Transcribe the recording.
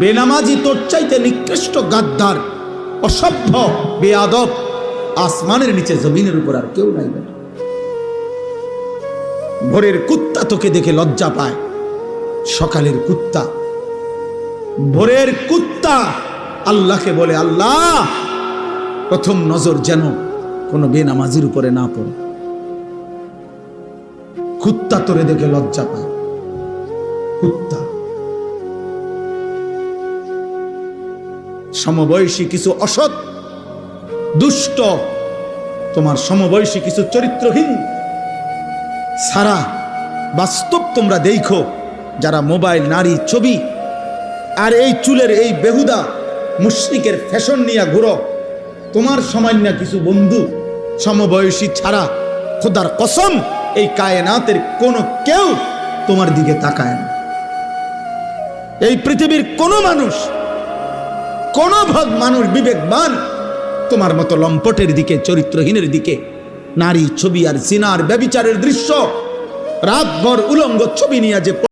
বেনামাজি তোর চাইতে নিকৃষ্ট গাদ্দার, অসভ্য, বেয়াদব আসমানের নিচে জমিনের উপর আর কেউ নাই। ভোরের কুত্তা তোকে দেখে লজ্জা পায়, সকালের কুত্তা, ভোরের কুত্তা আল্লাহকে বলে, আল্লাহ প্রথম নজর যেন কোনো বেনামাজির উপরে না পড়ে। কুত্তা তোরে দেখে লজ্জা পায়, কুত্তা। সমবয়সী কিছু অসৎ, দুষ্ট, তোমার সমবয়সী কিছু চরিত্রহীন সারা বাস্তব তোমরা দেখো, যারা মোবাইল, নারী, ছবি আর এই চুলের এই বেহুদা মুশরিকের ফ্যাশন নিয়ে ঘুরো, তোমার সামান্য কিছু বন্ধু সমবয়সী ছাড়া খোদার কসম এই কায়নাতের কোনো কেউ তোমার দিকে তাকায় না। এই পৃথিবীর কোনো মানুষ, কোন মানুষ বিবেকবান তোমার মতো লম্পটের দিকে, চরিত্রহীনের দিকে, নারী, ছবি আর জিনার ব্যভিচারের দৃশ্য রাতভর উলঙ্গ ছবি নিয়ে যে